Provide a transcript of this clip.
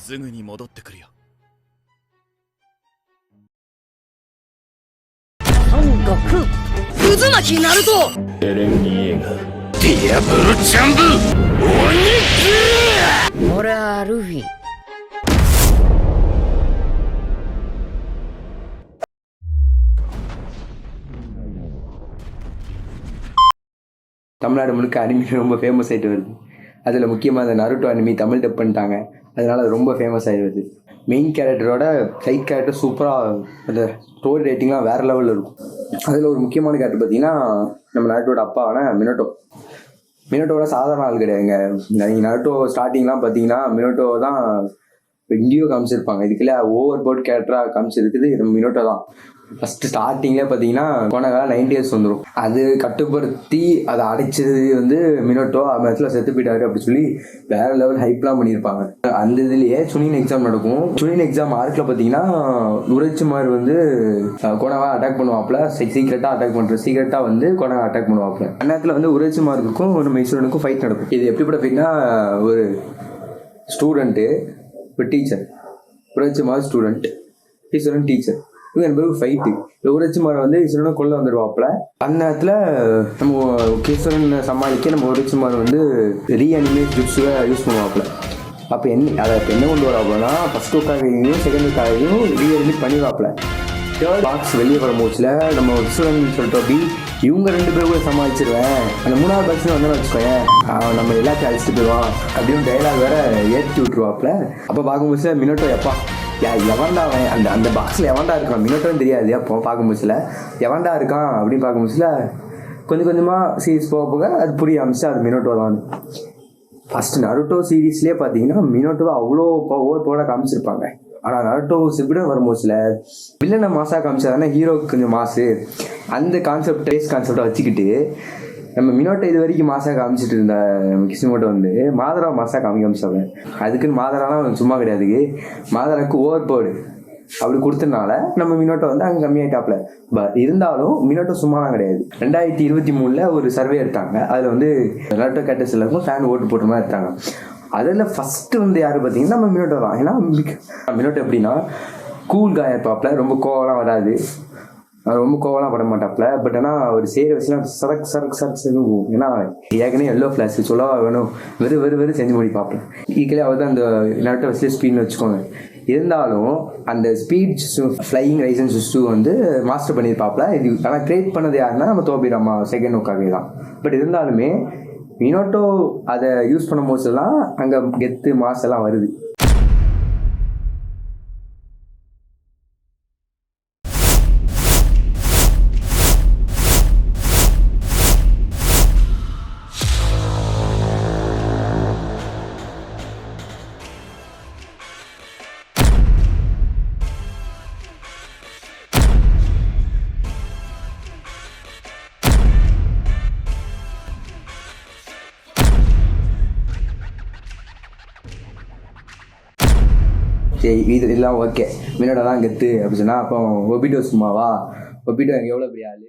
すぐに戻ってくるよ。三国渦巻きナルトエレン・イエーガー、ディアブル・ジャンブ俺はルフィ。தமிழ்நாடு முழுக்க அனிமி ரொம்ப ஃபேமஸ் ஆகிட்டு வருது. அதில் முக்கியமாக அந்த நருட்டோ அனிமி தமிழ் டப் பண்ணிட்டாங்க. அதனால் அது ரொம்ப ஃபேமஸ் ஆகி வருது. மெயின் கேரக்டரோட சைட் கேரக்டர் சூப்பராக அந்த ஸ்டோரி ரேட்டிங்லாம் வேறு லெவலில் இருக்கும். அதில் ஒரு முக்கியமான கேரக்டர் பார்த்தீங்கன்னா நம்ம நருட்டோட அப்பாவான மினோட்டோ. மினோட்டோட சாதாரண ஆள் கிடையாதுங்க. நீங்கள் நருட்டோ ஸ்டார்டிங்லாம் பார்த்தீங்கன்னா மினோட்டோ தான் எங்கேயோ காமிச்சிருப்பாங்க. இதுக்குள்ள ஓவர் போர்ட் கேரக்டராக காமிச்சிருக்குது நம்ம மினோட்டோ தான். ஃபஸ்ட்டு ஸ்டார்டிங்லேயே பார்த்தீங்கன்னா கொனகா 90 years வந்துடும். அது கட்டுப்படுத்தி அதை அடைச்சது வந்து மினோட்டோ. அந்த இடத்துல செத்து போயிட்டாரு அப்படி சொல்லி வேற லெவல் ஹைப்லாம் பண்ணியிருப்பாங்க. அந்த இதுலேயே சுனின் எக்ஸாம் நடக்கும். சுனின் எக்ஸாம் ஆர்க்கில் பார்த்தீங்கன்னா உரைச்சிமார் வந்து கொனகா அட்டாக் பண்ணுவாப்புல. சீக்கிரட்டாக அட்டாக் பண்ணுற சீக்கிரட்டாக வந்து கொனகா அட்டாக் பண்ணுவாப்புல. அந்த நேரத்தில் வந்து உரைச்சிமாருக்கும் நம்ம ஈஸ்வரனுக்கும் ஃபைட் நடக்கும். இது எப்படிப்பட்ட ஃபைட்னா, ஒரு ஸ்டூடெண்ட்டு ஒரு டீச்சர், உரைச்சிமார் ஸ்டூடெண்ட், ஈஸ்வரன் டீச்சர், இவங்க என்பது ஃபைட்டு. உரைச்சிமாரை வந்து ஈஸ்வரனை கொள்ள வந்துடுவாப்புல. அந்த நேரத்தில் நம்ம ஈஸ்வரனை சமாளிக்க நம்ம உரைச்சிமார் வந்து ரீஅனிமேட் ஜுட்ஸுவை யூஸ் பண்ணுவாப்புல. அப்போ அதை என்ன கொண்டு வராப்புலன்னா, ஃபஸ்ட் ஒக்காகையும் செகண்ட் ஒக்காகையும் ரீஅனிமேட் பண்ணிடுவாப்புல. தேர்ட் பாக்ஸ் வெளியே வர மூச்சில் நம்ம ஈஸ்வரன் சொல்லிட்டு அப்படி இவங்க 2 பேரும் கூட சமாளிச்சிருவேன், அந்த 3வது பாக்ஸ் வந்தோன்னு வச்சுக்கோயேன், நம்ம எல்லாத்தையும் அழிச்சிட்டு போயிடுவான் அப்படின்னு டைலாக் வேற ஏற்றி விட்டுருவாப்புல. அப்போ பார்க்கும்போது மினோட்டோ எப்பா எவன்டா அவன் அந்த பாக்ஸில் எவன்டா இருக்கான் மினோட்டோன்னு தெரியாது. அப்போ பார்க்கும்போதுல எவன்டா இருக்கான் அப்படின்னு பார்க்கும்போதுல கொஞ்சம் கொஞ்சமாக சீரீஸ் போக போக அது புரிய ஆரம்பிச்சு அது மினோட்டோ தான். ஃபஸ்ட்டு நருட்டோ சீரீஸ்லேயே பார்த்தீங்கன்னா மினோட்டோவை அவ்வளோ ஓவர் போட காமிச்சிருப்பாங்க. ஆனால் நருட்டோ சிபிடன் வரும்போதுல வில்லனை மாசாக காமிச்சாதானே ஹீரோக்கு கொஞ்சம் மாசு. அந்த கான்செப்டை வச்சுக்கிட்டு நம்ம மினோட்டோ இது வரைக்கும் மாசாக காமிச்சிட்டு இருந்த கிஸ்மோட்டோ வந்து மாதரா மாசாக காமிச்சாங்க. அதுக்குன்னு மாதராலாம் சும்மா கிடையாது. மாதராக்கு ஓவர் போர்டு அப்படி கொடுத்தனால நம்ம மினோட்டோ வந்து அங்கே கம்மியாயிட்டாப்ல. இருந்தாலும் மினோட்டோ சும்மாலாம் கிடையாது. 2023 ஒரு சர்வே எடுத்தாங்க. அதில் வந்து நருட்டோ கேரக்டர்ஸ் எல்லாருக்கும் ஃபேன் ஓட்டு போட்ட மாதிரி எடுத்தாங்க. அதில் ஃபஸ்ட்டு வந்து யார் பார்த்தீங்கன்னா நம்ம மினோட்டோ தான். ஏன்னா மினோட்டோ எப்படின்னா கூல் காயா இருப்பாப்ல, ரொம்ப கோவம்லாம் வராது, ரொம்ப கோவலாம் பட மாட்டாப்ல. பட் ஆனால் அவர் செய்கிற விஷயம் சரக்கு போகும். ஏன்னா ஏற்கனவே எல்லோ ஃப்ளாஷ் சொல்லவா வேணும், வெறு செஞ்சு முடிப்பாப்ல. ஈக்குவலே அவர் தான் அந்த நருட்டோ வச்சு ஸ்பீட்னு வச்சுக்கோங்க. இருந்தாலும் அந்த ஸ்பீட் ஃப்ளையிங் ரைசன் சிஸ்டூ வந்து மாஸ்டர் பண்ணியிருப்பாப்ல. இது ஆனால் கிரியேட் பண்ணது யாருன்னா நம்ம தோபிராமா செகண்ட் ஒக்காகே தான். பட் இருந்தாலுமே மினோட்டோ அதை யூஸ் பண்ணும் போதெல்லாம் அங்கே கெத்து மாஸ் எல்லாம் வருது. சரி, இதெல்லாம் ஓகே, மினோட்டோ தான் கெத்து அப்படி சொன்னால் அப்போ ஒபிட்டோ சும்மாவா? ஒபிட்டோ எவ்வளோ பெரிய ஆள்.